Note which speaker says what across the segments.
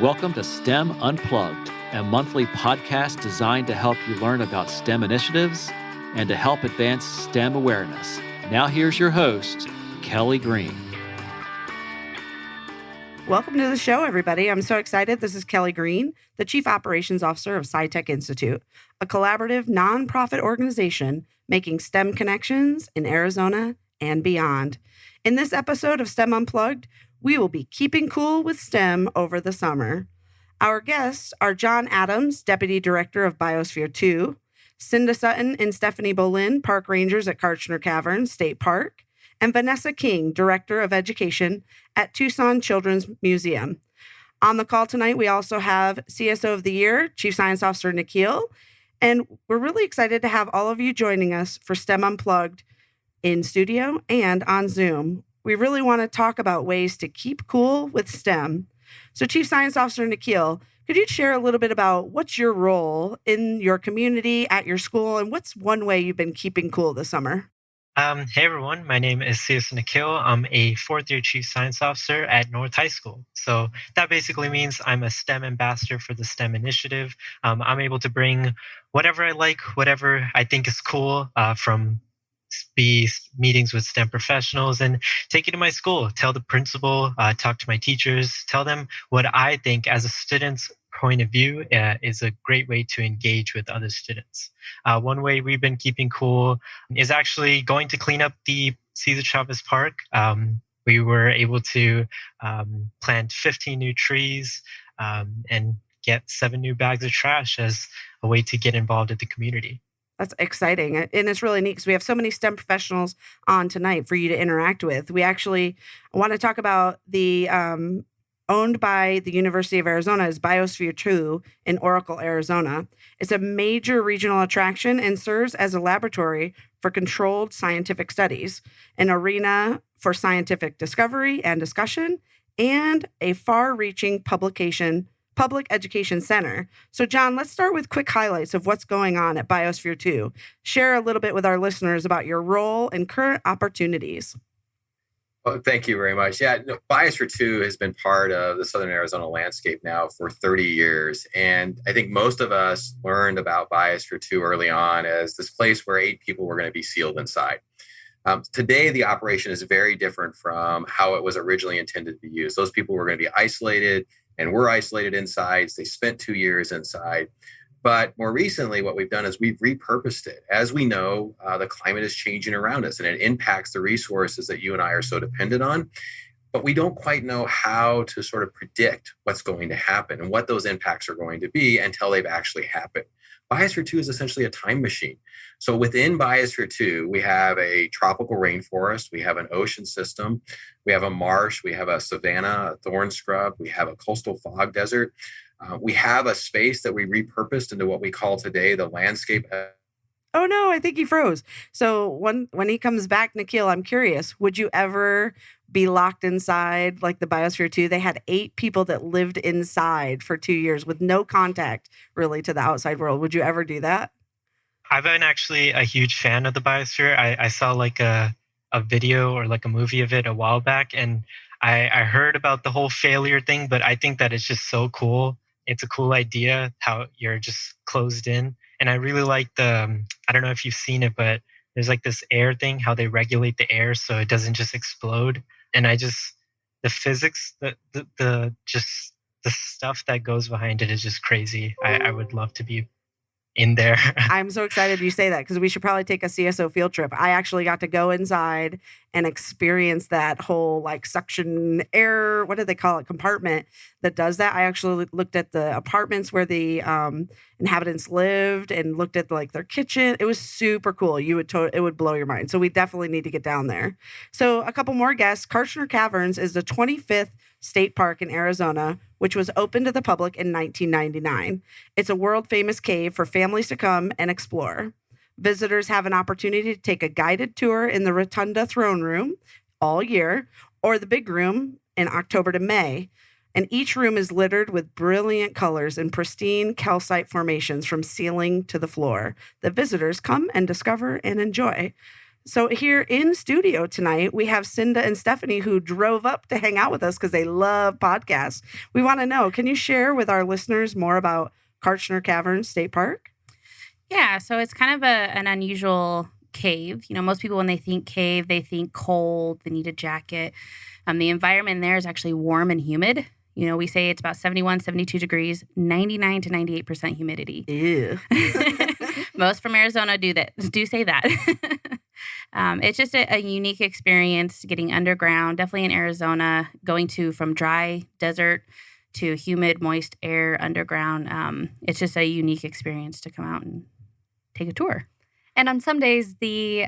Speaker 1: Welcome to STEM Unplugged, a monthly podcast designed to help you learn about STEM initiatives and to help advance STEM awareness. Now here's your host, Kelly Green.
Speaker 2: Welcome to the show, everybody. I'm so excited. This is Kelly Green, the Chief Operations Officer of SciTech Institute, a collaborative nonprofit organization making STEM connections in Arizona and beyond. In this episode of STEM Unplugged, we will be keeping cool with STEM over the summer. Our guests are John Adams, Deputy Director of Biosphere 2, Cinda Sutton and Stephanie Bolin, Park Rangers at Karcher Caverns State Park, and Vanessa King, Director of Education at Tucson Children's Museum. On the call tonight, we also have CSO of the Year, Chief Science Officer Nikhil, and we're really excited to have all of you joining us for STEM Unplugged in studio and on Zoom. We really want to talk about ways to keep cool with STEM. So Chief Science Officer Nikhil, could you share a little bit about what's your role in your community, at your school, and what's one way you've been keeping cool this summer?
Speaker 3: Hey everyone, my name is CSO Nikhil. I'm a fourth-year Chief Science Officer at North High School. So that basically means I'm a STEM ambassador for the STEM initiative. I'm able to bring whatever I like, whatever I think is cool from meetings with STEM professionals and take it to my school, tell the principal, talk to my teachers, tell them what I think as a student's point of view is a great way to engage with other students. One way we've been keeping cool is actually going to clean up the Cesar Chavez Park. We were able to plant 15 new trees and get 7 new bags of trash as a way to get involved in the community.
Speaker 2: That's exciting. And it's really neat because we have so many STEM professionals on tonight for you to interact with. We actually want to talk about the owned by the University of Arizona is Biosphere 2 in Oracle, Arizona. It's a major regional attraction and serves as a laboratory for controlled scientific studies, an arena for scientific discovery and discussion, and a far-reaching public education center. So John, let's start with quick highlights of what's going on at Biosphere 2. Share a little bit with our listeners about your role and current opportunities.
Speaker 4: Well, thank you very much. Biosphere 2 has been part of the Southern Arizona landscape now for 30 years. And I think most of us learned about Biosphere 2 early on as this place where 8 people were going to be sealed inside. Today, the operation is very different from how it was originally intended to be used. Those people were going to be isolated and were isolated inside. They spent 2 years inside. But more recently, what we've done is we've repurposed it. As we know, the climate is changing around us and it impacts the resources that you and I are so dependent on. But we don't quite know how to sort of predict what's going to happen and what those impacts are going to be until they've actually happened. Biosphere 2 is essentially a time machine. So within Biosphere 2, we have a tropical rainforest, we have an ocean system, we have a marsh, we have a savanna, a thorn scrub, we have a coastal fog desert. We have a space that we repurposed into what we call today the landscape.
Speaker 2: Oh no, I think he froze. So when he comes back, Nikhil, I'm curious, would you ever be locked inside like the Biosphere 2? They had 8 people that lived inside for 2 years with no contact really to the outside world. Would you ever do that?
Speaker 3: I've been actually a huge fan of the Biosphere. I saw like a video or like a movie of it a while back, and I heard about the whole failure thing, but I think that it's just so cool. It's a cool idea how you're just closed in. And I really like I don't know if you've seen it, but there's like this air thing, how they regulate the air so it doesn't just explode. And the physics, the stuff that goes behind it is just crazy. I would love to be in there.
Speaker 2: I'm so excited you say that because we should probably take a CSO field trip. I actually got to go inside and experience that whole like suction air, what do they call it, compartment that does that. I actually looked at the apartments where the inhabitants lived and looked at like their kitchen. It was super cool. It would blow your mind. So we definitely need to get down there. So a couple more guests. Karchner Caverns is the 25th state park in Arizona, which was open to the public in 1999. It's a world-famous cave for families to come and explore. Visitors have an opportunity to take a guided tour in the Rotunda Throne Room all year, or the Big Room in October to May. And each room is littered with brilliant colors and pristine calcite formations from ceiling to the floor that visitors come and discover and enjoy. So here in studio tonight, we have Cinda and Stephanie who drove up to hang out with us because they love podcasts. We want to know, can you share with our listeners more about Karchner Caverns State Park?
Speaker 5: Yeah, so it's kind of an unusual cave. Most people, when they think cave, they think cold, they need a jacket. The environment there is actually warm and humid. We say it's about 71, 72 degrees, 99 to 98% humidity.
Speaker 2: Ew.
Speaker 5: Most from Arizona do say that. It's just a unique experience getting underground, definitely in Arizona, going from dry desert to humid, moist air underground. It's just a unique experience to come out and take a tour.
Speaker 6: And on some days, the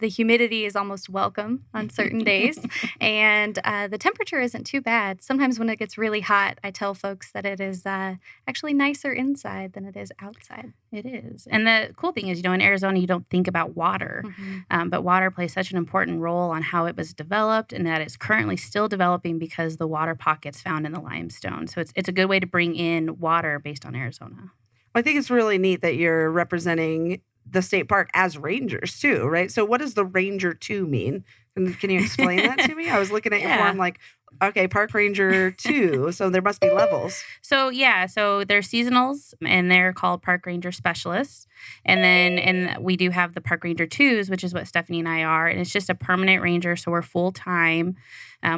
Speaker 6: humidity is almost welcome on certain days. And the temperature isn't too bad. Sometimes when it gets really hot, I tell folks that it is actually nicer inside than it is outside.
Speaker 5: It is. And the cool thing is, in Arizona, you don't think about water. But water plays such an important role on how it was developed, and that it's currently still developing because the water pockets found in the limestone. So it's a good way to bring in water based on Arizona.
Speaker 2: I think it's really neat that you're representing the state park as rangers too, right? So what does the Ranger 2 mean? Can you explain that to me? I was looking at your form like, okay, Park Ranger 2, so there must be levels.
Speaker 5: So they're seasonals, and they're called Park Ranger Specialists. And we do have the Park Ranger 2s, which is what Stephanie and I are, and it's just a permanent ranger, so we're full-time.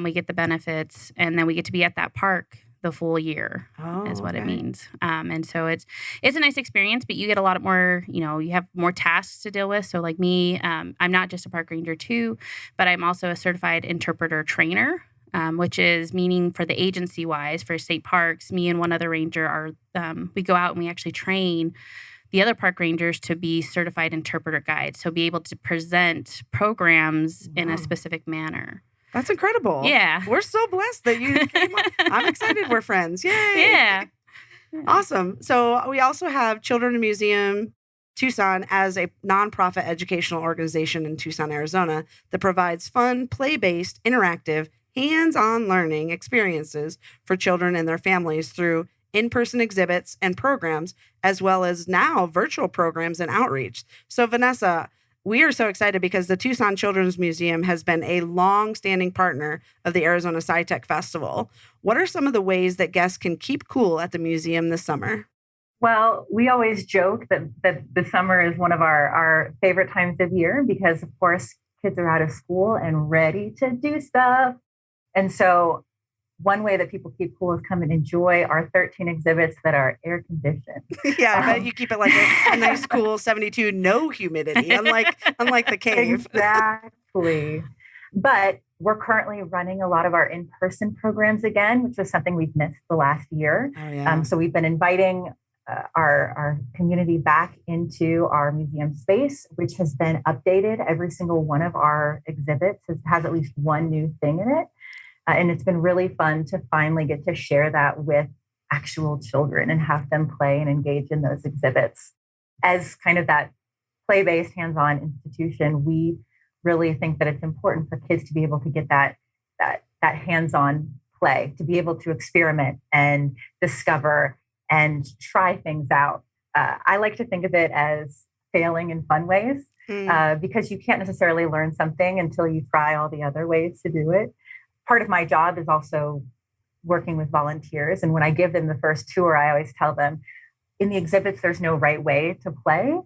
Speaker 5: We get the benefits, and then we get to be at that park the full year is what it means. And so it's a nice experience, but you get a lot more, you have more tasks to deal with. So like me, I'm not just a Park Ranger 2, but I'm also a certified interpreter trainer, which is meaning for the agency-wise for state parks, me and one other ranger we go out and we actually train the other park rangers to be certified interpreter guides. So be able to present programs in a specific manner.
Speaker 2: That's incredible.
Speaker 5: Yeah.
Speaker 2: We're so blessed that you came on. I'm excited we're friends. Yay.
Speaker 5: Yeah.
Speaker 2: Awesome. So we also have Children in Museum Tucson as a nonprofit educational organization in Tucson, Arizona that provides fun, play-based, interactive, hands-on learning experiences for children and their families through in-person exhibits and programs, as well as now virtual programs and outreach. So Vanessa, we are so excited because the Tucson Children's Museum has been a long-standing partner of the Arizona SciTech Festival. What are some of the ways that guests can keep cool at the museum this summer?
Speaker 7: Well, we always joke that the summer is one of our favorite times of year because, of course, kids are out of school and ready to do stuff. And so one way that people keep cool is come and enjoy our 13 exhibits that are air conditioned.
Speaker 2: Yeah, I bet you keep it like a nice, cool 72, no humidity, unlike the cave.
Speaker 7: Exactly. But we're currently running a lot of our in-person programs again, which is something we've missed the last year.
Speaker 2: Oh, yeah.
Speaker 7: So we've been inviting our community back into our museum space, which has been updated. Every single one of our exhibits has at least one new thing in it. And it's been really fun to finally get to share that with actual children and have them play and engage in those exhibits. As kind of that play-based, hands-on institution, we really think that it's important for kids to be able to get that hands-on play, to be able to experiment and discover and try things out. I like to think of it as failing in fun ways because you can't necessarily learn something until you try all the other ways to do it. Part of my job is also working with volunteers. And when I give them the first tour, I always tell them, in the exhibits, there's no right way to play.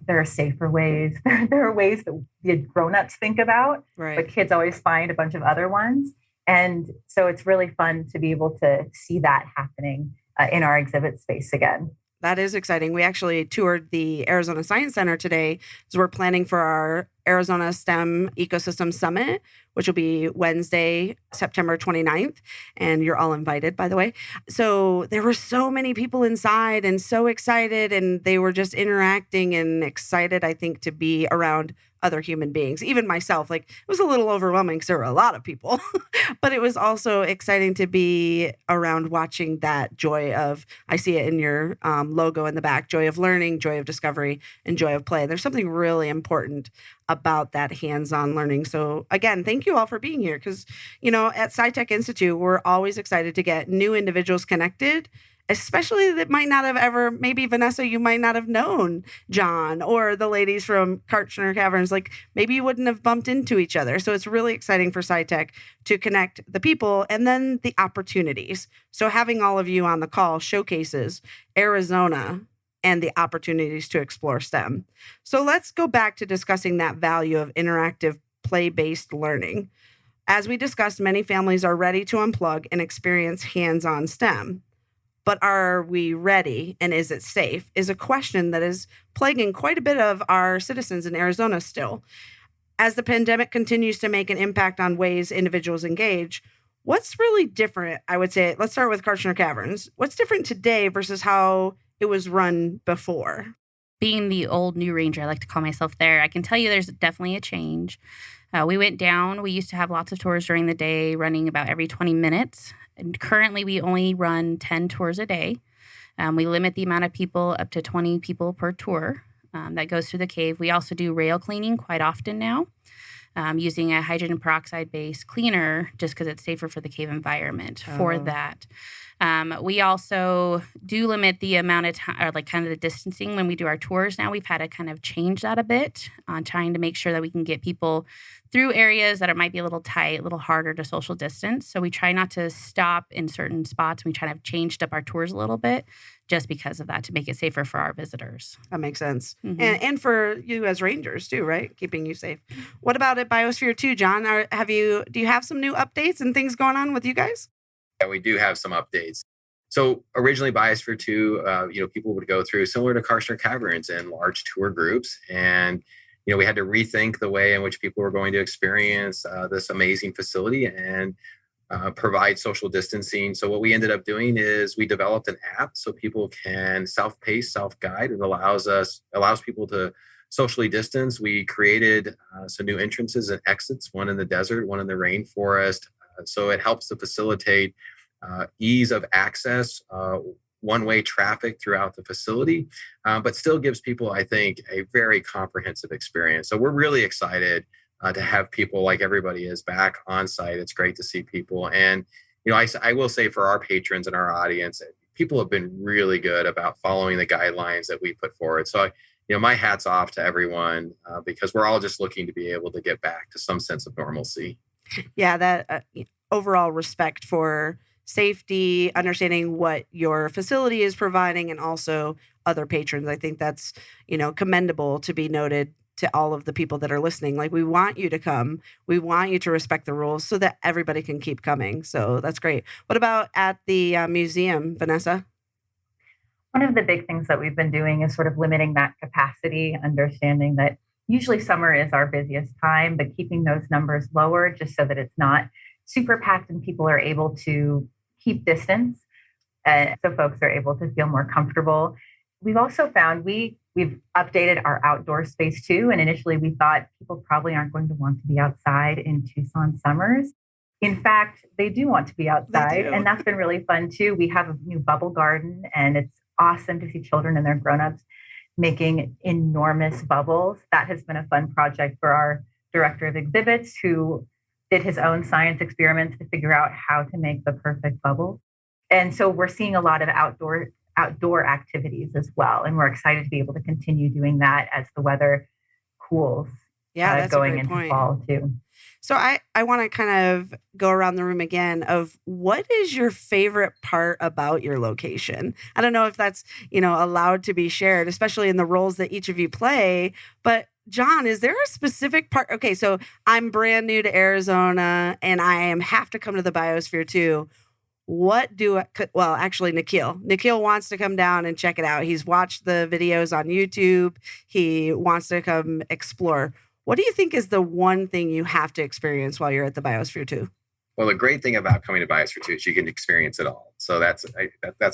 Speaker 7: There are safer ways. There are ways that the grown-ups think about,
Speaker 2: right,
Speaker 7: but kids always find a bunch of other ones. And so it's really fun to be able to see that happening in our exhibit space again.
Speaker 2: That is exciting. We actually toured the Arizona Science Center today as we're planning for our Arizona STEM Ecosystem Summit, which will be Wednesday, September 29th. And you're all invited, by the way. So there were so many people inside and so excited, and they were just interacting and excited, I think, to be around other human beings. Even myself, like, it was a little overwhelming because there were a lot of people, but it was also exciting to be around watching that joy of, I see it in your logo in the back, joy of learning, joy of discovery, and joy of play. There's something really important about that hands-on learning. So again, thank you all for being here because, at SciTech Institute, we're always excited to get new individuals connected especially that might not have ever, maybe Vanessa, you might not have known John or the ladies from Karchner Caverns. Like maybe you wouldn't have bumped into each other. So it's really exciting for SciTech to connect the people and then the opportunities. So having all of you on the call showcases Arizona and the opportunities to explore STEM. So let's go back to discussing that value of interactive play-based learning. As we discussed, many families are ready to unplug and experience hands-on STEM. But are we ready and is it safe is a question that is plaguing quite a bit of our citizens in Arizona still. As the pandemic continues to make an impact on ways individuals engage, what's really different, I would say, let's start with Karchner Caverns. What's different today versus how it was run before?
Speaker 5: Being the old new ranger, I like to call myself there, I can tell you there's definitely a change. We went down. We used to have lots of tours during the day, running about every 20 minutes. And currently, we only run 10 tours a day. We limit the amount of people up to 20 people per tour that goes through the cave. We also do rail cleaning quite often now, using a hydrogen peroxide-based cleaner just because it's safer for the cave environment for that. We also do limit the amount of time, or like kind of the distancing when we do our tours now. We've had to kind of change that a bit on trying to make sure that we can get people through areas that it might be a little tight, a little harder to social distance. So we try not to stop in certain spots. We try to have changed up our tours a little bit just because of that to make it safer for our visitors.
Speaker 2: That makes sense.
Speaker 5: Mhm.
Speaker 2: And for you as rangers too, right? Keeping you safe. What about at Biosphere 2, John? Do you have some new updates and things going on with you guys?
Speaker 4: Yeah, we do have some updates. So originally Biosphere 2, people would go through similar to Karcher Caverns in large tour groups. And, we had to rethink the way in which people were going to experience this amazing facility and provide social distancing. So what we ended up doing is we developed an app so people can self-pace, self-guide. It allows people to socially distance. We created some new entrances and exits, one in the desert, one in the rainforest. So it helps to facilitate ease of access, one-way traffic throughout the facility, but still gives people, I think, a very comprehensive experience. So we're really excited to have people like everybody is back on site. It's great to see people. And, I will say for our patrons and our audience, people have been really good about following the guidelines that we put forward. So, my hat's off to everyone because we're all just looking to be able to get back to some sense of normalcy.
Speaker 2: Yeah, that overall respect for safety, understanding what your facility is providing, and also other patrons. I think that's, commendable to be noted to all of the people that are listening. Like, we want you to come. We want you to respect the rules so that everybody can keep coming. So that's great. What about at the museum, Vanessa?
Speaker 7: One of the big things that we've been doing is sort of limiting that capacity, understanding that usually summer is our busiest time, but keeping those numbers lower just so that it's not super packed and people are able to keep distance. So folks are able to feel more comfortable. We've also found we've updated our outdoor space too. And initially we thought people probably aren't going to want to be outside in Tucson summers. In fact, they do want to be outside. And that's been really fun too. We have a new bubble garden and it's awesome to see children and their grownups making enormous bubbles. That has been a fun project for our director of exhibits who did his own science experiments to figure out how to make the perfect bubble. And so we're seeing a lot of outdoor activities as well. And we're excited to be able to continue doing that as the weather cools.
Speaker 2: Yeah, that's
Speaker 7: going
Speaker 2: a great
Speaker 7: into
Speaker 2: point.
Speaker 7: fall too.
Speaker 2: So I want to kind of go around the room again of what is your favorite part about your location? I don't know if that's, allowed to be shared, especially in the roles that each of you play, but John, is there a specific part? Okay, so I'm brand new to Arizona and I have to come to the Biosphere too. Nikhil wants to come down and check it out. He's watched the videos on YouTube. He wants to come explore. What do you think is the one thing you have to experience while you're at the Biosphere 2?
Speaker 4: Well, the great thing about coming to Biosphere 2 is you can experience it all. So that's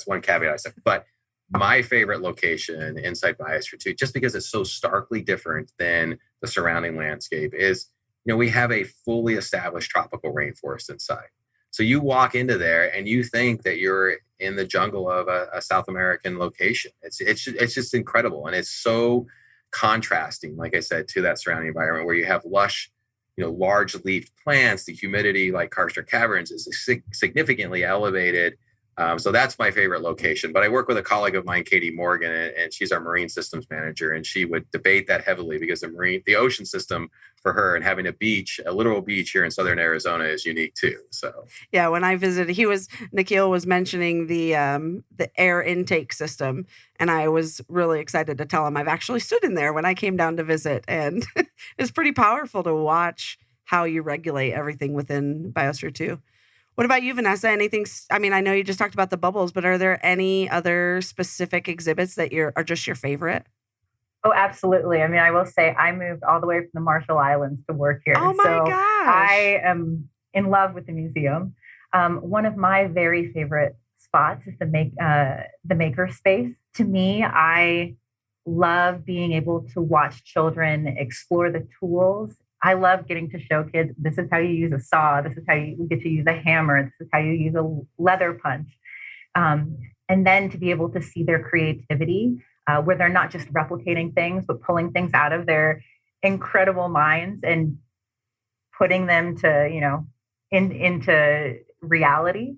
Speaker 4: one caveat I said. But my favorite location inside Biosphere 2, just because it's so starkly different than the surrounding landscape, is, we have a fully established tropical rainforest inside. So you walk into there and you think that you're in the jungle of a South American location. It's just incredible. And it's so contrasting, like I said, to that surrounding environment where you have lush, large leafed plants. The humidity, like Karcher Caverns, is significantly elevated. So that's my favorite location. But I work with a colleague of mine, Katie Morgan, and she's our marine systems manager. And she would debate that heavily because the ocean system for her and having a literal beach here in southern Arizona is unique too. So
Speaker 2: yeah, when I visited, Nikhil was mentioning the air intake system, and I was really excited to tell him I've actually stood in there when I came down to visit, and it's pretty powerful to watch how you regulate everything within Biosphere 2. What about you, Vanessa? I know you just talked about the bubbles, but are there any other specific exhibits that are just your favorite?
Speaker 7: Oh, absolutely. I will say I moved all the way from the Marshall Islands to work here.
Speaker 2: Oh my gosh.
Speaker 7: I am in love with the museum. One of my very favorite spots is the maker space. To me, I love being able to watch children explore the tools. I love getting to show kids, this is how you use a saw. This is how you get to use a hammer. This is how you use a leather punch. And then to be able to see their creativity, where they're not just replicating things, but pulling things out of their incredible minds and putting them to, into reality.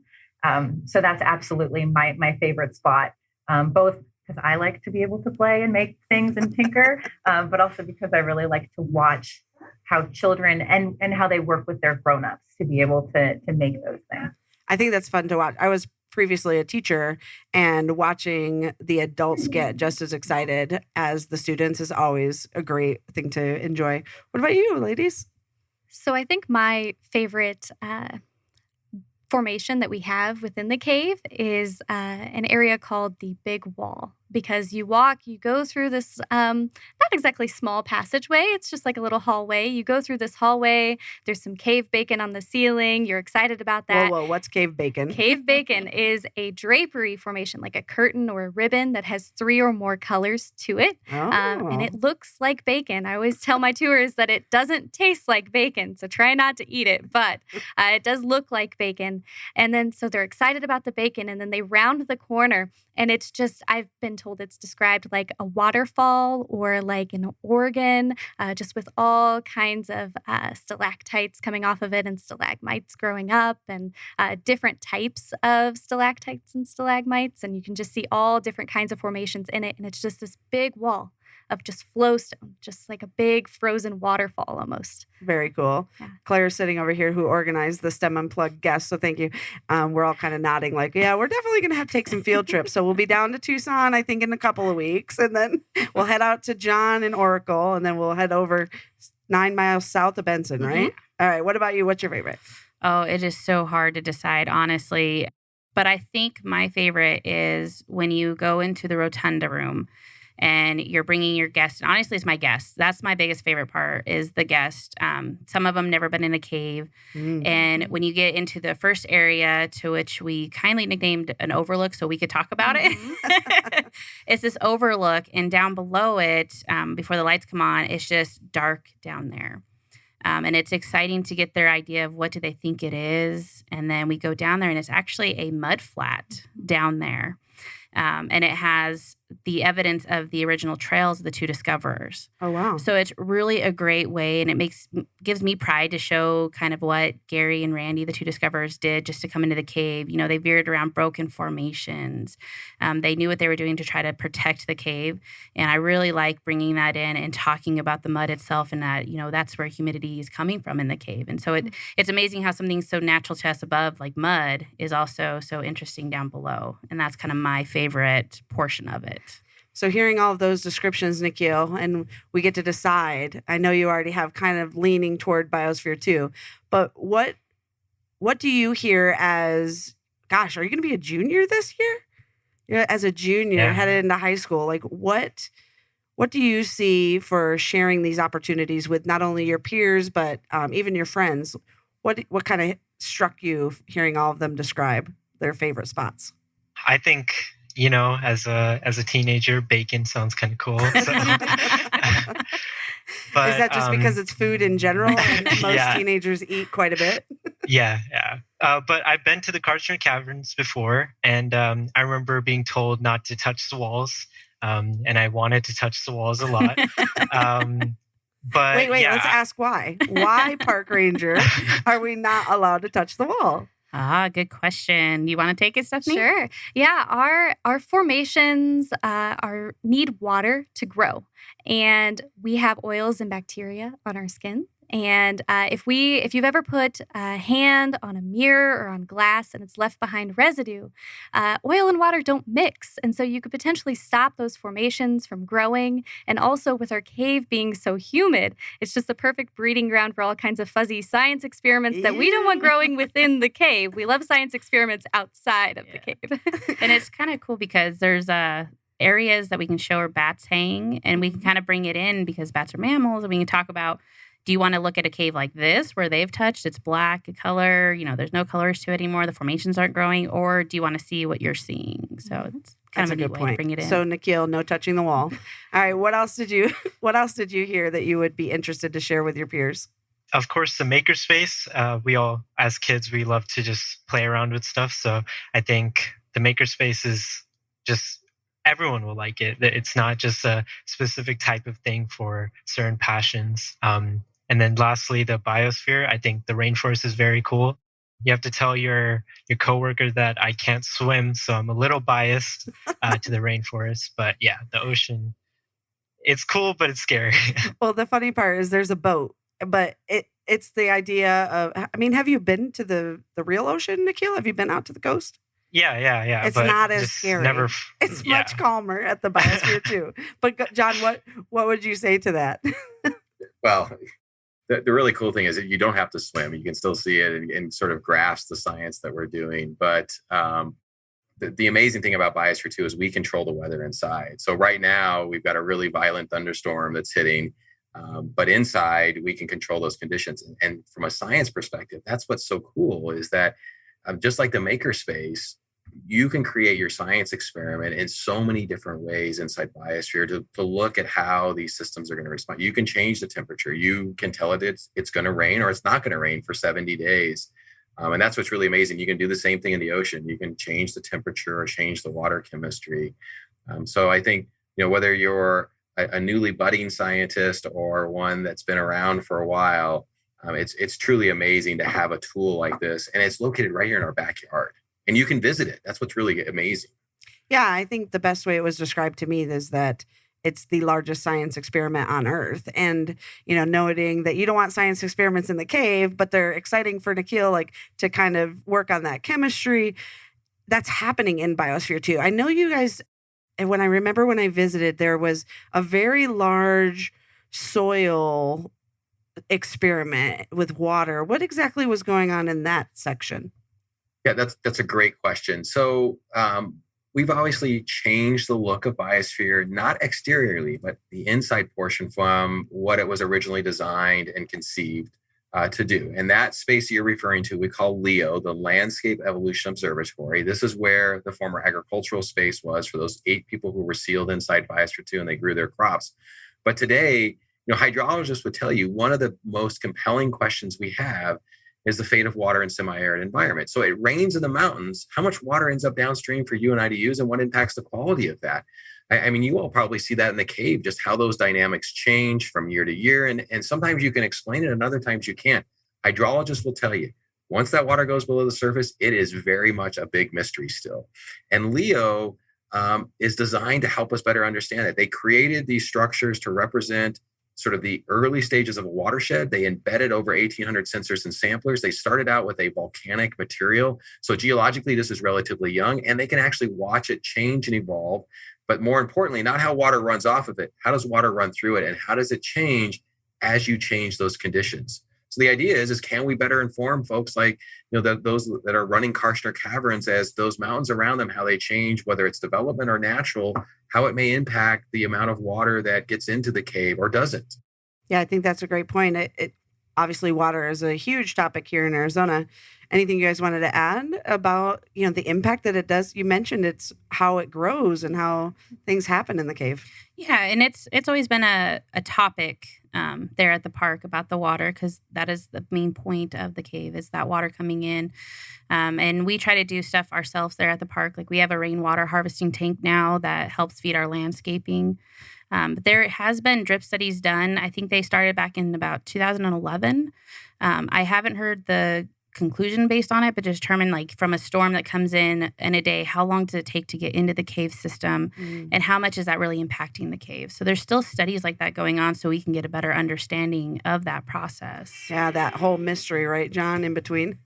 Speaker 7: So that's absolutely my favorite spot, both because I like to be able to play and make things and tinker, but also because I really like to watch how children and how they work with their grownups to be able to make those things.
Speaker 2: I think that's fun to watch. I was previously a teacher, and watching the adults get just as excited as the students is always a great thing to enjoy. What about you, ladies?
Speaker 6: So I think my favorite formation that we have within the cave is an area called the Big Wall, because you go through this not exactly small passageway. It's just like a little hallway. You go through this hallway. There's some cave bacon on the ceiling. You're excited about that.
Speaker 2: Whoa, what's cave bacon?
Speaker 6: Cave bacon is a drapery formation, like a curtain or a ribbon that has 3 or more colors to it. And it looks like bacon. I always tell my tours that it doesn't taste like bacon, so try not to eat it, but it does look like bacon. And then so they're excited about the bacon, and then they round the corner, and it's just, I've been told it's described like a waterfall or like an organ, just with all kinds of stalactites coming off of it and stalagmites growing up, and different types of stalactites and stalagmites. And you can just see all different kinds of formations in it. And it's just this big wall of just flowstone, just like a big frozen waterfall almost.
Speaker 2: Very cool. Yeah. Claire's sitting over here who organized the STEM Unplugged guests, so thank you. We're all kind of nodding like, yeah, we're definitely going to have to take some field trips. So we'll be down to Tucson, I think, in a couple of weeks. And then we'll head out to John and Oracle, and then we'll head over 9 miles south of Benson, right? All right. What about you? What's your favorite?
Speaker 5: Oh, it is so hard to decide, honestly. But I think my favorite is when you go into the rotunda room and you're bringing your guests. And honestly, it's my guests. That's my biggest favorite part is the guest. Some of them never been in a cave. And when you get into the first area, to which we kindly nicknamed an overlook so we could talk about it. It's this overlook, and down below it, before the lights come on, it's just dark down there. And it's exciting to get their idea of what do they think it is. And then we go down there, and it's actually a mud flat down there. And it has the evidence of the original trails of the 2 discoverers.
Speaker 2: Oh, wow.
Speaker 5: So it's really a great way, and it gives me pride to show kind of what Gary and Randy, the 2 discoverers, did just to come into the cave. You know, they veered around broken formations. They knew what they were doing to try to protect the cave. And I really like bringing that in and talking about the mud itself, and that, you know, that's where humidity is coming from in the cave. And so it's amazing how something so natural to us above, like mud, is also so interesting down below. And that's kind of my favorite portion of it.
Speaker 2: So hearing all of those descriptions, Nikhil, and we get to decide, I know you already have kind of leaning toward Biosphere 2, but what do you hear as, gosh, are you going to be a junior this year? You're, as a junior headed into high school, like what do you see for sharing these opportunities with not only your peers, but even your friends? What kind of struck you hearing all of them describe their favorite spots?
Speaker 3: I think, you know, as a teenager, bacon sounds kind of cool. So. But,
Speaker 2: is that just because it's food in general and most teenagers eat quite a bit?
Speaker 3: Yeah. But I've been to the Karchner Caverns before, and I remember being told not to touch the walls, and I wanted to touch the walls a lot. But
Speaker 2: wait, let's ask why. Why, park ranger, are we not allowed to touch the wall?
Speaker 5: Good question. You want to take it, Stephanie?
Speaker 6: Sure. Yeah, our formations need water to grow, and we have oils and bacteria on our skin. And if you've ever put a hand on a mirror or on glass and it's left behind residue, oil and water don't mix, and so you could potentially stop those formations from growing. And also, with our cave being so humid, it's just the perfect breeding ground for all kinds of fuzzy science experiments that we don't want growing within the cave. We love science experiments outside of the cave.
Speaker 5: And it's kind of cool because there's areas that we can show where bats hang, and we can kind of bring it in because bats are mammals, and we can talk about, do you want to look at a cave like this where they've touched, it's black color, there's no colors to it anymore, the formations aren't growing, or do you want to see what you're seeing? So it's kind of a good way to bring it in.
Speaker 2: So Nikhil, no touching the wall. All right, what else did you hear that you would be interested to share with your peers?
Speaker 3: Of course, the makerspace. We all, as kids, we love to just play around with stuff. So I think the makerspace is just, everyone will like it. It's not just a specific type of thing for certain passions. And then lastly, the Biosphere. I think the rainforest is very cool. You have to tell your coworker that I can't swim, so I'm a little biased to the rainforest. But yeah, the ocean, it's cool, but it's scary.
Speaker 2: Well, the funny part is there's a boat, but it's the idea of, have you been to the real ocean, Nikhil? Have you been out to the coast?
Speaker 3: Yeah.
Speaker 2: It's not as scary. It's much calmer at the Biosphere too. But John, what would you say to that?
Speaker 4: Well, the really cool thing is that you don't have to swim. You can still see it and sort of grasp the science that we're doing. But the amazing thing about Biosphere 2 is we control the weather inside. So right now, we've got a really violent thunderstorm that's hitting. But inside, we can control those conditions. And from a science perspective, that's what's so cool is that just like the makerspace, you can create your science experiment in so many different ways inside Biosphere to look at how these systems are going to respond. You can change the temperature. You can tell it it's going to rain or it's not going to rain for 70 days. And that's what's really amazing. You can do the same thing in the ocean. You can change the temperature or change the water chemistry. So I think, whether you're a newly budding scientist or one that's been around for a while, it's truly amazing to have a tool like this. And it's located right here in our backyard. And you can visit it. That's what's really amazing.
Speaker 2: Yeah, I think the best way it was described to me is that it's the largest science experiment on Earth. And, noting that you don't want science experiments in the cave, but they're exciting for Nikhil, to kind of work on that chemistry. That's happening in Biosphere 2. I know you guys, and when I visited, there was a very large soil experiment with water. What exactly was going on in that section?
Speaker 4: Yeah, that's a great question. So we've obviously changed the look of Biosphere, not exteriorly, but the inside portion from what it was originally designed and conceived to do. And that space you're referring to, we call LEO, the Landscape Evolution Observatory. This is where the former agricultural space was for those 8 people who were sealed inside Biosphere 2 and they grew their crops. But today, hydrologists would tell you one of the most compelling questions we have is the fate of water in semi-arid environments. So it rains in the mountains. How much water ends up downstream for you and I to use, and what impacts the quality of that? I mean, you all probably see that in the cave, just how those dynamics change from year to year. And sometimes you can explain it, and other times you can't. Hydrologists will tell you, once that water goes below the surface, it is very much a big mystery still. And LEO is designed to help us better understand it. They created these structures to represent sort of the early stages of a watershed. They embedded over 1,800 sensors and samplers. They started out with a volcanic material. So geologically, this is relatively young, and they can actually watch it change and evolve. But more importantly, not how water runs off of it. How does water run through it? And how does it change as you change those conditions? So the idea is can we better inform folks like, those that are running Karchner Caverns as those mountains around them, how they change, whether it's development or natural, how it may impact the amount of water that gets into the cave or doesn't.
Speaker 2: Yeah, I think that's a great point. It obviously, water is a huge topic here in Arizona. Anything you guys wanted to add about, the impact that it does? You mentioned it's how it grows and how things happen in the cave.
Speaker 5: Yeah, and it's always been a topic there at the park about the water, because that is the main point of the cave is that water coming in. And we try to do stuff ourselves there at the park. Like we have a rainwater harvesting tank now that helps feed our landscaping. But there has been drip studies done. I think they started back in about 2011. I haven't heard the conclusion based on it, but determine like from a storm that comes in a day, how long does it take to get into the cave system and how much is that really impacting the cave? So there's still studies like that going on so we can get a better understanding of that process.
Speaker 2: Yeah, that whole mystery, right, John, in between.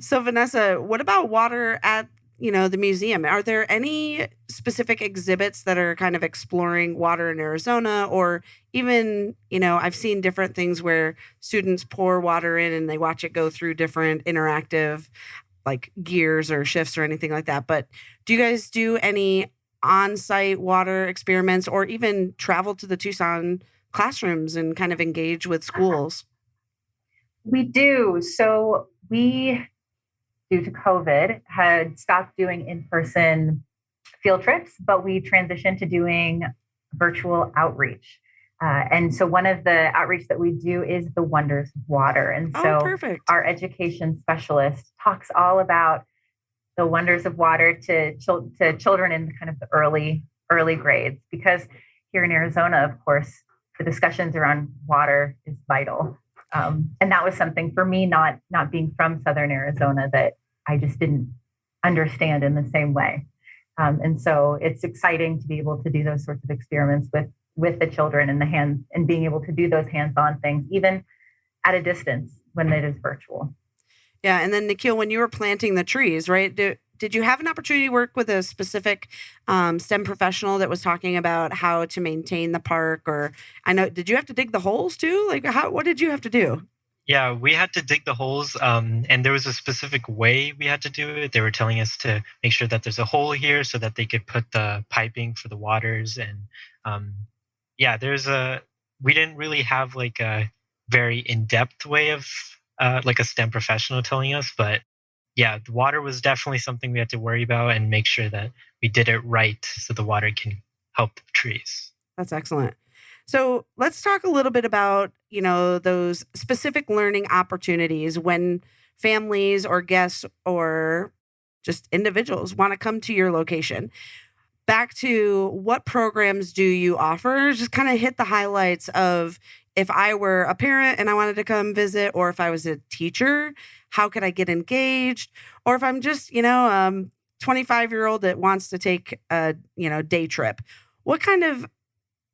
Speaker 2: So Vanessa, what about water at the museum? Are there any specific exhibits that are kind of exploring water in Arizona, or even, I've seen different things where students pour water in and they watch it go through different interactive like gears or shifts or anything like that. But do you guys do any on-site water experiments or even travel to the Tucson classrooms and kind of engage with schools?
Speaker 7: We do. So we, due to COVID, had stopped doing in-person field trips, but we transitioned to doing virtual outreach. And so one of the outreach that we do is the wonders of water. And so
Speaker 2: perfect.
Speaker 7: Our education specialist talks all about the wonders of water to children in kind of the early grades, because here in Arizona, of course, the discussions around water is vital. And that was something for me, not being from Southern Arizona, that I just didn't understand in the same way. And so it's exciting to be able to do those sorts of experiments with the children and being able to do those hands-on things, even at a distance when it is virtual.
Speaker 2: Yeah. And then Nikhil, when you were planting the trees, right, did you have an opportunity to work with a specific STEM professional that was talking about how to maintain the park? Or did you have to dig the holes too? Like what did you have to do?
Speaker 3: Yeah, we had to dig the holes, and there was a specific way we had to do it. They were telling us to make sure that there's a hole here so that they could put the piping for the waters. And we didn't really have like a very in-depth way of like a STEM professional telling us, but yeah, the water was definitely something we had to worry about and make sure that we did it right so the water can help the trees.
Speaker 2: That's excellent. So let's talk a little bit about, those specific learning opportunities when families or guests or just individuals want to come to your location. Back to what programs do you offer? Just kind of hit the highlights of if I were a parent and I wanted to come visit, or if I was a teacher, how could I get engaged? Or if I'm just, 25-year-old that wants to take a, day trip, what kind of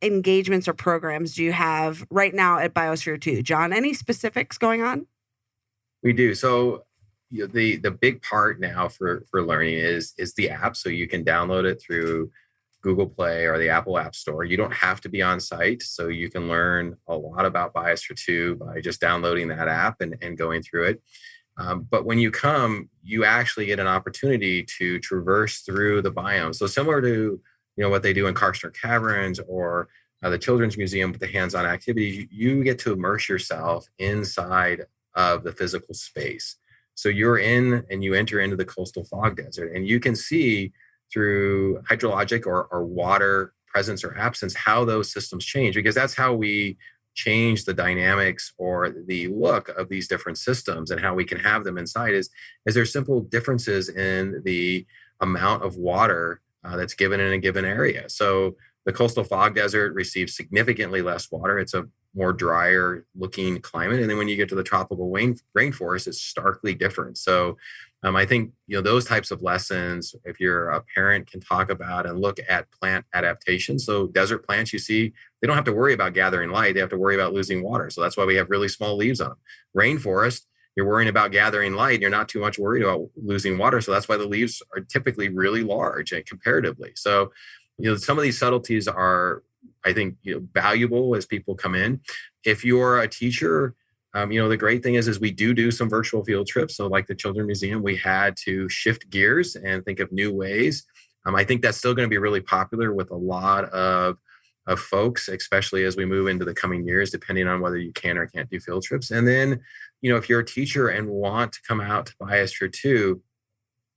Speaker 2: engagements or programs do you have right now at Biosphere 2? John, any specifics going on?
Speaker 4: We do. So the big part now for learning is the app. So you can download it through Google Play or the Apple App Store. You don't have to be on site. So you can learn a lot about Biosphere 2 by just downloading that app and going through it. But when you come, you actually get an opportunity to traverse through the biome. So similar to what they do in Karchner Caverns or the Children's Museum with the hands-on activities, you get to immerse yourself inside of the physical space. So you're in and you enter into the coastal fog desert, and you can see through hydrologic or water presence or absence how those systems change, because that's how we change the dynamics or the look of these different systems, and how we can have them inside is there's simple differences in the amount of water that's given in a given area. So the coastal fog desert receives significantly less water. It's a more drier looking climate. And then when you get to the tropical rainforest, it's starkly different. So I think, those types of lessons, if you're a parent, can talk about and look at plant adaptations. So desert plants, you see, they don't have to worry about gathering light. They have to worry about losing water. So that's why we have really small leaves on them. Rainforest, you're worrying about gathering light. You're not too much worried about losing water. So that's why the leaves are typically really large comparatively. So, some of these subtleties are, I think, valuable as people come in. If you're a teacher, the great thing is we do some virtual field trips. So like the Children's Museum, we had to shift gears and think of new ways. I think that's still going to be really popular with a lot of folks, especially as we move into the coming years, depending on whether you can or can't do field trips. And then, if you're a teacher and want to come out to Biosphere 2,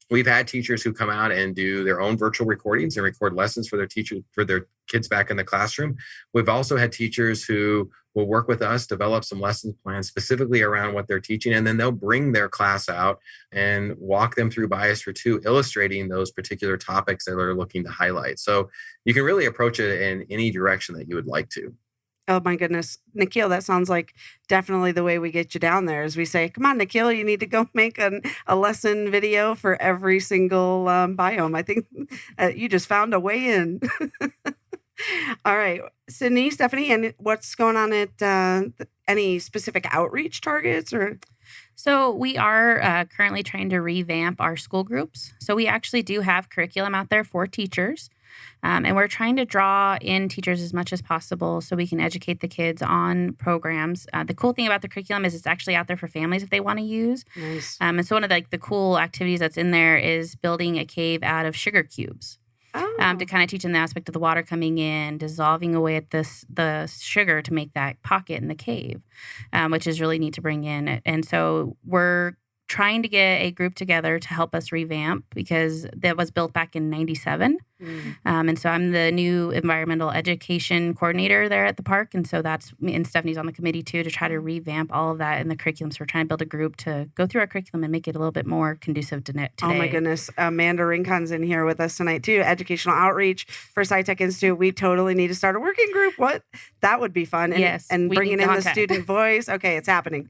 Speaker 4: we've had teachers who come out and do their own virtual recordings and record lessons for their kids back in the classroom. We've also had teachers who will work with us, develop some lesson plans specifically around what they're teaching, and then they'll bring their class out and walk them through Biosphere 2, illustrating those particular topics that they're looking to highlight. So you can really approach it in any direction that you would like to.
Speaker 2: Oh my goodness. Nikhil, that sounds like definitely the way we get you down there is we say, come on, Nikhil, you need to go make a lesson video for every single biome. I think you just found a way in. All right. Sydney, Stephanie, and what's going on at any specific outreach targets or?
Speaker 5: So we are currently trying to revamp our school groups. So we actually do have curriculum out there for teachers. And we're trying to draw in teachers as much as possible so we can educate the kids on programs. The cool thing about the curriculum is it's actually out there for families if they want to use.
Speaker 2: Nice.
Speaker 5: And so one of the cool activities that's in there is building a cave out of sugar cubes. To kind of teach them the aspect of the water coming in, dissolving away at the sugar to make that pocket in the cave, which is really neat to bring in. And so we're trying to get a group together to help us revamp because that was built back in 97. And so I'm the new environmental education coordinator there at the park. And so that's me, and Stephanie's on the committee too, to try to revamp all of that in the curriculum. So we're trying to build a group to go through our curriculum and make it a little bit more conducive to today.
Speaker 2: Oh my goodness. Amanda Rincon's in here with us tonight too. Educational outreach for SciTech Institute. We totally need to start a working group. What? That would be fun. And,
Speaker 5: yes.
Speaker 2: And bringing in the student voice. Okay, it's happening.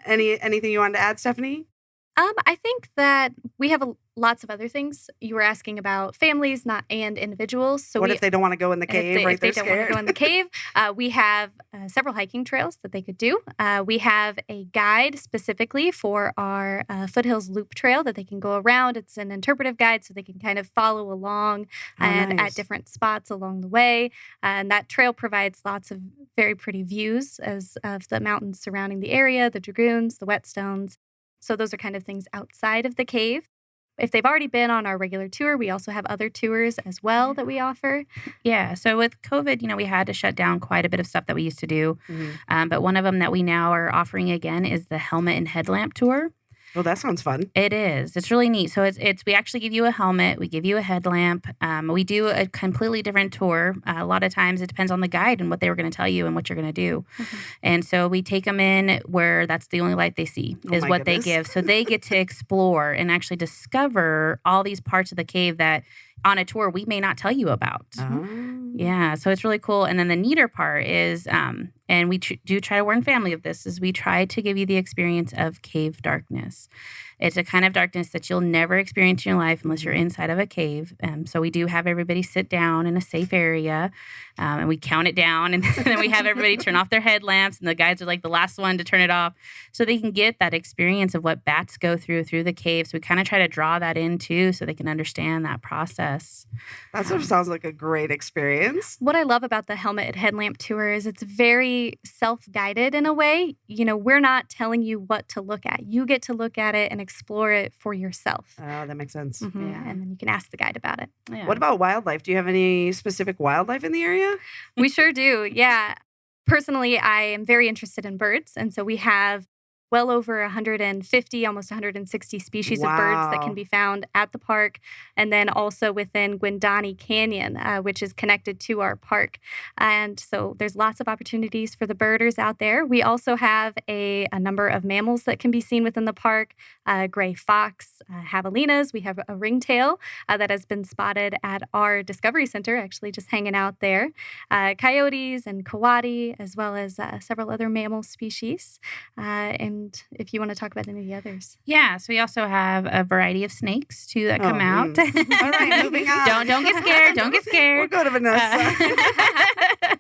Speaker 2: Anything you wanted to add, Stephanie?
Speaker 6: I think that we have lots of other things. You were asking about families, and individuals. So
Speaker 2: what if they don't want to go in the cave?
Speaker 6: If they don't want to go in the cave, we have several hiking trails that they could do. We have a guide specifically for our Foothills Loop Trail that they can go around. It's an interpretive guide, so they can kind of follow along at different spots along the way. And that trail provides lots of very pretty views of the mountains surrounding the area, the dragoons, the whetstones. So those are kind of things outside of the cave. If they've already been on our regular tour, we also have other tours as well that we offer.
Speaker 5: Yeah. So with COVID, we had to shut down quite a bit of stuff that we used to do. But one of them that we now are offering again is the Helmet and Headlamp tour.
Speaker 2: Oh, that sounds fun.
Speaker 5: It is. It's really neat. So it's we actually give you a helmet. We give you a headlamp. We do a completely different tour. A lot of times it depends on the guide and what they were going to tell you and what you're going to do. And so we take them in where that's the only light they see is what they give. So they get to explore and actually discover all these parts of the cave that on a tour we may not tell you about. Yeah, so it's really cool. And then the neater part is, and we do try to warn family of this, is we try to give you the experience of cave darkness. It's a kind of darkness that you'll never experience in your life unless you're inside of a cave. So we do have everybody sit down in a safe area, and we count it down, and then we have everybody turn off their headlamps, and the guides are like the last one to turn it off, so they can get that experience of what bats go through the cave. So we kind of try to draw that in too, so they can understand that process.
Speaker 2: That sort of sounds like a great experience.
Speaker 6: What I love about the Helmet and Headlamp tour is it's very self-guided in a way. We're not telling you what to look at. You get to look at it and explore it for yourself.
Speaker 2: Oh, that makes sense.
Speaker 6: Yeah. And then you can ask the guide about it.
Speaker 5: Yeah.
Speaker 2: What about wildlife? Do you have any specific wildlife in the area?
Speaker 6: We sure do. Yeah. Personally, I am very interested in birds. And so we have well over 150, almost 160 species of birds that can be found at the park. And then also within Guindani Canyon, which is connected to our park. And so there's lots of opportunities for the birders out there. We also have a number of mammals that can be seen within the park. Gray fox, javelinas. We have a ringtail that has been spotted at our Discovery Center, actually just hanging out there. Coyotes and coati, as well as several other mammal species. And if you want to talk about any of the others.
Speaker 5: Yeah, so we also have a variety of snakes too that come out.
Speaker 2: All right, moving on.
Speaker 5: Don't get scared. Don't get scared.
Speaker 2: We'll go to Vanessa.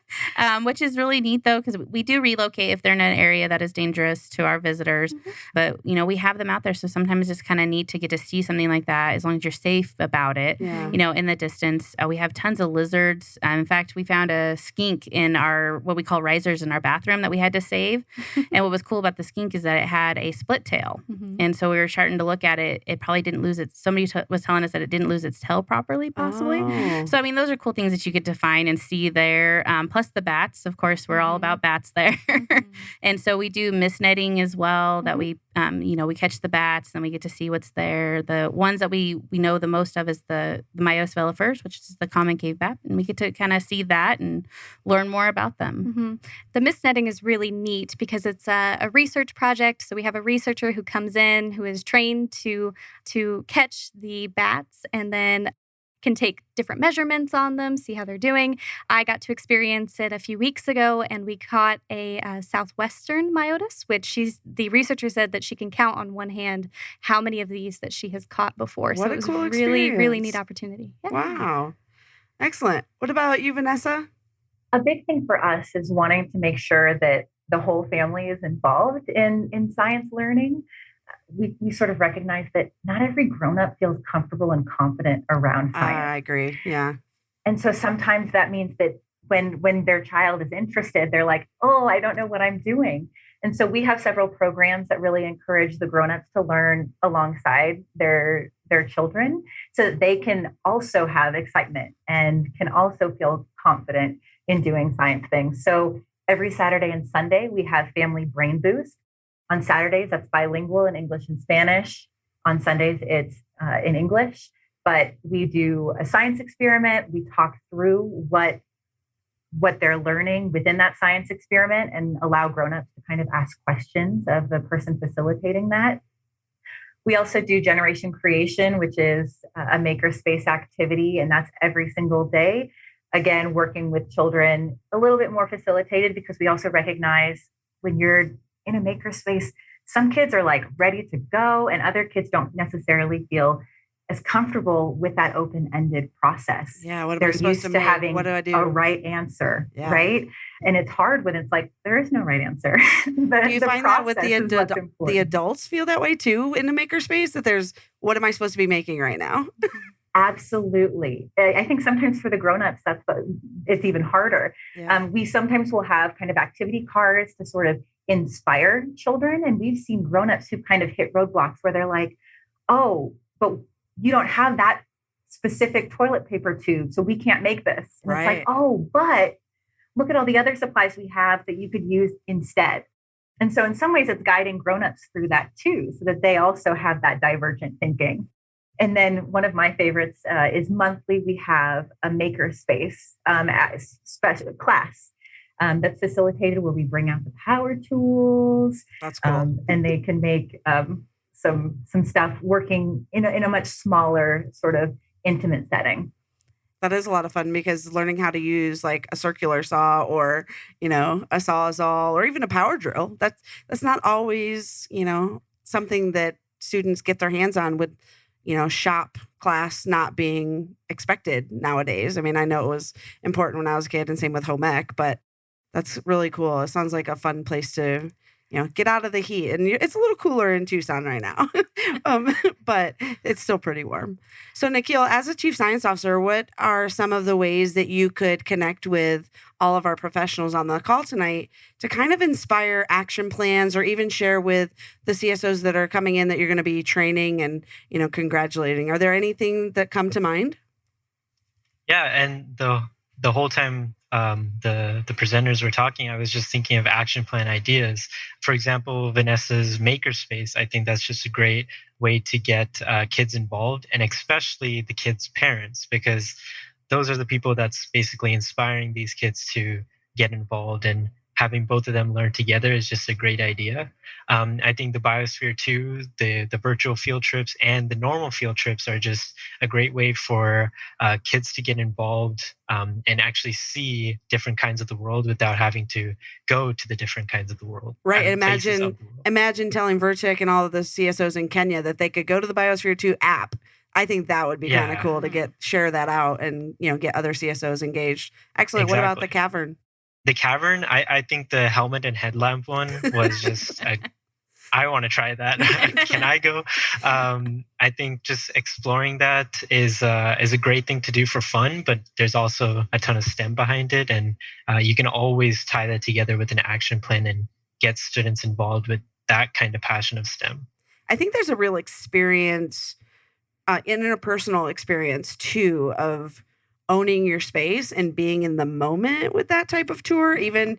Speaker 5: Which is really neat though, because we do relocate if they're in an area that is dangerous to our visitors. But we have them out there, so sometimes it's kind of neat to get to see something like that, as long as you're safe about it.
Speaker 2: Yeah.
Speaker 5: In the distance. We have tons of lizards. In fact, we found a skink in our what we call risers in our bathroom that we had to save. And what was cool about the skink is that it had a split tail. And so we were starting to look at it. It probably didn't lose its. Somebody was telling us that it didn't lose its tail properly, possibly.
Speaker 2: Oh.
Speaker 5: So those are cool things that you get to find and see there. Plus the bats, of course, we're all about bats there. And so we do mist netting as well. That we we catch the bats and we get to see what's there. The ones that we know the most of is the Biosphere, which is the common cave bat, and we get to kind of see that and learn more about them.
Speaker 6: The mist netting is really neat because it's a research project. So we have a researcher who comes in who is trained to catch the bats and then can take different measurements on them, see how they're doing. I got to experience it a few weeks ago, and we caught a southwestern myotis, which the researcher said that she can count on one hand how many of these that she has caught before.
Speaker 2: What
Speaker 6: so
Speaker 2: a
Speaker 6: it was
Speaker 2: cool
Speaker 6: really, really neat
Speaker 2: experience.
Speaker 6: opportunity. Yeah.
Speaker 2: Wow. Excellent. What about you, Vanessa?
Speaker 7: A big thing for us is wanting to make sure that the whole family is involved in science learning. We sort of recognize that not every grown-up feels comfortable and confident around science.
Speaker 2: I agree. Yeah.
Speaker 7: And so sometimes that means that when their child is interested, they're like, oh, I don't know what I'm doing. And so we have several programs that really encourage the grown-ups to learn alongside their children so that they can also have excitement and can also feel confident in doing science things. So every Saturday and Sunday, we have Family Brain Boost. On Saturdays, that's bilingual in English and Spanish. On Sundays, it's in English. But we do a science experiment. We talk through what they're learning within that science experiment and allow grown-ups to kind of ask questions of the person facilitating that. We also do Generation Creation, which is a makerspace activity, and that's every single day. Again, working with children a little bit more facilitated because we also recognize when you're in a makerspace, some kids are like ready to go and other kids don't necessarily feel as comfortable with that open-ended process.
Speaker 2: Yeah, what am
Speaker 7: They're
Speaker 2: I supposed
Speaker 7: used
Speaker 2: to
Speaker 7: to
Speaker 2: make?
Speaker 7: having
Speaker 2: What do I do?
Speaker 7: a right answer,
Speaker 2: Yeah.
Speaker 7: right? And it's hard when it's like, there is no right answer.
Speaker 2: Do you find that with the adults feel that way too in the makerspace, that there's, what am I supposed to be making right now?
Speaker 7: Absolutely. I think sometimes for the grown-ups, it's even harder.
Speaker 2: Yeah.
Speaker 7: We sometimes will have kind of activity cards to sort of inspire children. And we've seen grown-ups who kind of hit roadblocks where they're like, oh, but you don't have that specific toilet paper tube, so we can't make this. And
Speaker 2: Right.
Speaker 7: It's like, oh, but look at all the other supplies we have that you could use instead. And so in some ways, it's guiding grown-ups through that too, so that they also have that divergent thinking. And then one of my favorites is monthly, we have a makerspace special class that's facilitated where we bring out the power tools.
Speaker 2: That's cool.
Speaker 7: And they can make some stuff working in a much smaller sort of intimate setting.
Speaker 2: That is a lot of fun because learning how to use like a circular saw or, a Sawzall or even a power drill, that's not always, something that students get their hands on with, shop class not being expected nowadays. I mean, I know it was important when I was a kid and same with home ec, but that's really cool. It sounds like a fun place to, get out of the heat. And it's a little cooler in Tucson right now, but it's still pretty warm. So Nikhil, as a chief science officer, what are some of the ways that you could connect with all of our professionals on the call tonight to kind of inspire action plans or even share with the CSOs that are coming in that you're going to be training and, congratulating? Are there anything that come to mind?
Speaker 3: Yeah, and the whole time the presenters were talking, I was just thinking of action plan ideas. For example, Vanessa's makerspace, I think that's just a great way to get kids involved, and especially the kids' parents, because those are the people that's basically inspiring these kids to get involved, and having both of them learn together is just a great idea. I think the Biosphere 2, the virtual field trips and the normal field trips are just a great way for kids to get involved and actually see different kinds of the world without having to go to the different kinds of the world.
Speaker 2: Right. Imagine telling Vertic and all of the CSOs in Kenya that they could go to the Biosphere 2 app. I think that would be kind of cool to share that out and, get other CSOs engaged. Excellent. Exactly. What about the Cavern?
Speaker 3: The Cavern, I think the helmet and headlamp one was just, I want to try that. Can I go? I think just exploring that is a great thing to do for fun, but there's also a ton of STEM behind it. And you can always tie that together with an action plan and get students involved with that kind of passion of STEM.
Speaker 2: I think there's a real experience, interpersonal experience too, of owning your space and being in the moment with that type of tour. Even,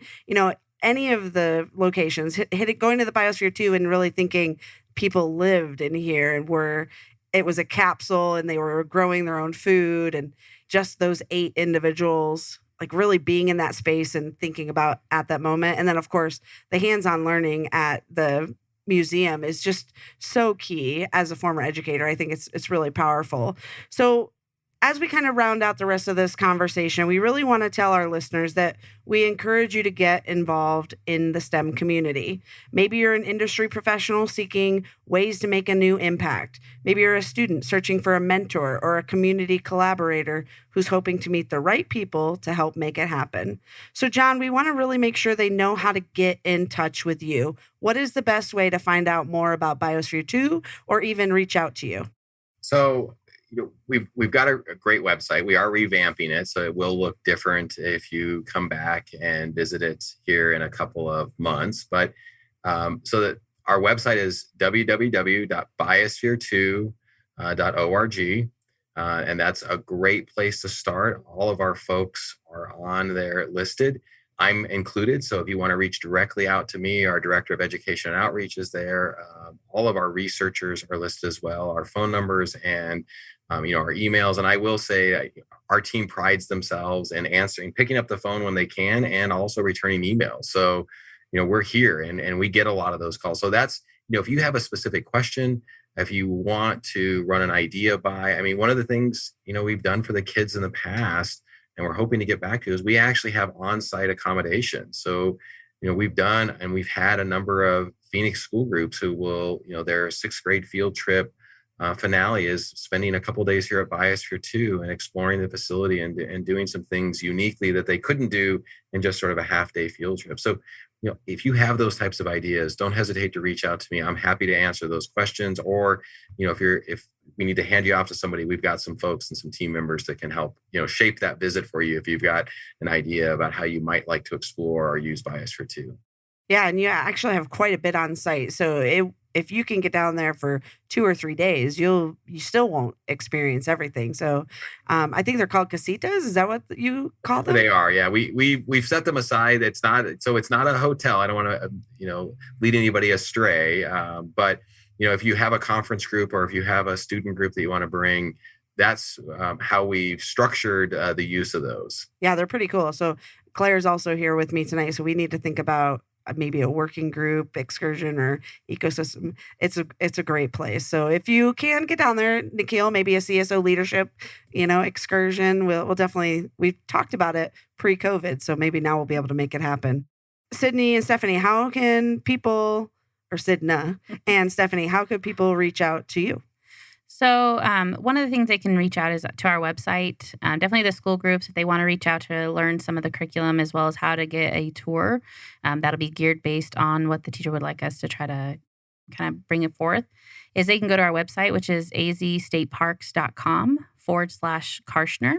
Speaker 2: any of the locations, going to the Biosphere 2 and really thinking people lived in here and it was a capsule and they were growing their own food, and just those 8 individuals, like really being in that space and thinking about at that moment. And then of course the hands-on learning at the museum is just so key. As a former educator, I think it's really powerful. So as we kind of round out the rest of this conversation, we really want to tell our listeners that we encourage you to get involved in the STEM community. Maybe you're an industry professional seeking ways to make a new impact. Maybe you're a student searching for a mentor or a community collaborator who's hoping to meet the right people to help make it happen. So, John, we want to really make sure they know how to get in touch with you. What is the best way to find out more about Biosphere 2 or even reach out to you?
Speaker 4: So, we've got a great website. We are revamping it, so it will look different if you come back and visit it here in a couple of months. But so that our website is www.biosphere2.org, and that's a great place to start. All of our folks are on there listed. I'm included, so if you want to reach directly out to me, our Director of Education and Outreach is there. All of our researchers are listed as well, our phone numbers and our emails. And I will say our team prides themselves in picking up the phone when they can, and also returning emails. So, we're here and we get a lot of those calls. So that's, if you have a specific question, if you want to run an idea by, one of the things, we've done for the kids in the past, and we're hoping to get back to, is we actually have on-site accommodation. So, we've done, and we've had a number of Phoenix school groups who will, their 6th grade field trip finale is spending a couple of days here at Biosphere 2 and exploring the facility and doing some things uniquely that they couldn't do in just sort of a half-day field trip. So, if you have those types of ideas, don't hesitate to reach out to me. I'm happy to answer those questions. Or, if we need to hand you off to somebody, we've got some folks and some team members that can help, shape that visit for you if you've got an idea about how you might like to explore or use Biosphere 2.
Speaker 2: Yeah, and you actually have quite a bit on site. So if you can get down there for 2 or 3 days, you still won't experience everything. So I think they're called casitas. Is that what you call them?
Speaker 4: They are. Yeah, we've set them aside. It's not a hotel. I don't want to lead anybody astray. But if you have a conference group or if you have a student group that you want to bring, that's how we've structured the use of those.
Speaker 2: Yeah, they're pretty cool. So Claire's also here with me tonight. So we need to think about maybe a working group excursion or ecosystem. It's a great place. So if you can get down there, Nikhil, maybe a CSO leadership, excursion, we'll definitely, we've talked about it pre-COVID. So maybe now we'll be able to make it happen. Sydney and Stephanie, how can people, or Sidna and Stephanie, how could people reach out to you?
Speaker 5: So one of the things they can reach out is to our website. Definitely the school groups, if they want to reach out to learn some of the curriculum as well as how to get a tour. That'll be geared based on what the teacher would like us to try to kind of bring it forth, is they can go to our website, which is azstateparks.com/Karchner.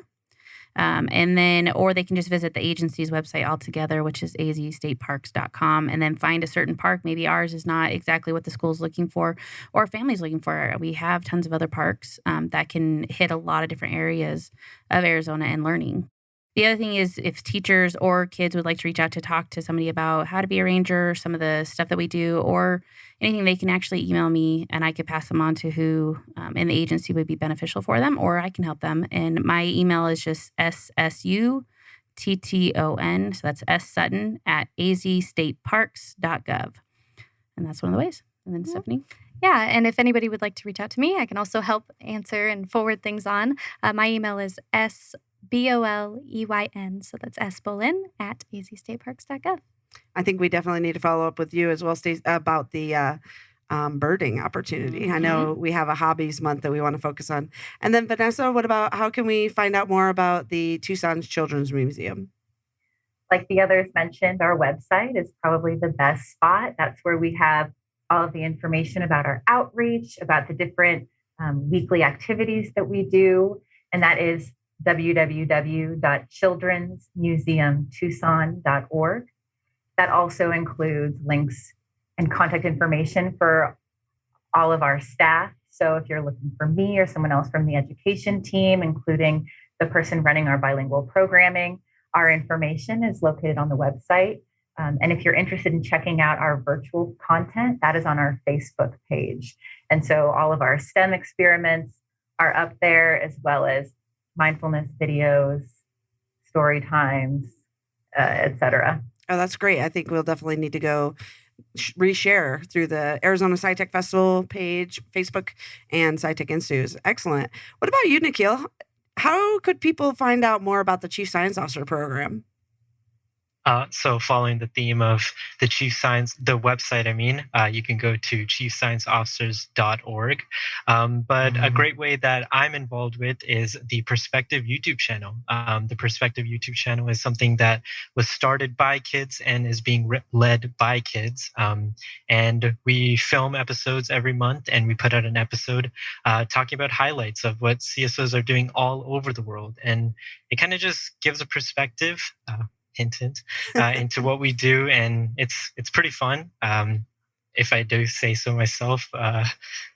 Speaker 5: And then, or they can just visit the agency's website altogether, which is azstateparks.com, and then find a certain park. Maybe ours is not exactly what the school's looking for or family's looking for. We have tons of other parks that can hit a lot of different areas of Arizona and learning. The other thing is if teachers or kids would like to reach out to talk to somebody about how to be a ranger, some of the stuff that we do, or anything, they can actually email me and I could pass them on to who in the agency would be beneficial for them, or I can help them. And my email is just ssutton, so that's ssutton @azstateparks.gov. And that's one of the ways. And then Stephanie?
Speaker 6: Yeah, and if anybody would like to reach out to me, I can also help answer and forward things on. My email is SBOLEYN, so that's sbolin @azstateparks.gov.
Speaker 2: I think we definitely need to follow up with you as well, Stacey, about the birding opportunity. Mm-hmm. I know we have a hobbies month that we want to focus on. And then Vanessa, what about, how can we find out more about the Tucson Children's Museum?
Speaker 7: Like the others mentioned, our website is probably the best spot. That's where we have all of the information about our outreach, about the different weekly activities that we do. And that is www.childrensmuseumtucson.org. That also includes links and contact information for all of our staff. So if you're looking for me or someone else from the education team, including the person running our bilingual programming, our information is located on the website. And if you're interested in checking out our virtual content, that is on our Facebook page. And so all of our STEM experiments are up there, as well as mindfulness videos, story times, etc.
Speaker 2: Oh, that's great. I think we'll definitely need to go reshare through the Arizona SciTech Festival page, Facebook, and SciTech Institute. Excellent. What about you, Nikhil? How could people find out more about the Chief Science Officer program?
Speaker 3: So following the theme of the the website, you can go to chiefscienceofficers.org. But a great way that I'm involved with is the Perspective YouTube channel. The Perspective YouTube channel is something that was started by kids and is being led by kids. And we film episodes every month, and we put out an episode talking about highlights of what CSOs are doing all over the world. And it kind of just gives a perspective, hint, into what we do, and it's pretty fun, if I do say so myself.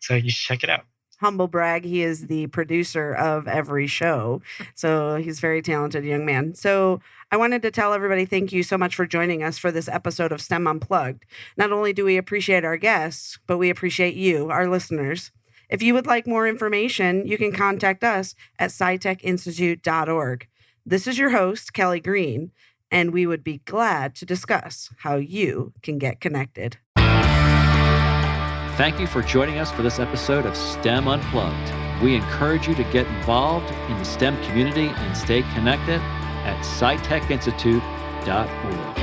Speaker 3: So you should check it out.
Speaker 2: Humble brag, he is the producer of every show, so he's a very talented young man. So I wanted to tell everybody thank you so much for joining us for this episode of STEM Unplugged. Not only do we appreciate our guests, but we appreciate you, our listeners. If you would like more information, you can contact us at scitechinstitute.org. This is your host, Kelly Green, and we would be glad to discuss how you can get connected.
Speaker 1: Thank you for joining us for this episode of STEM Unplugged. We encourage you to get involved in the STEM community and stay connected at scitechinstitute.org.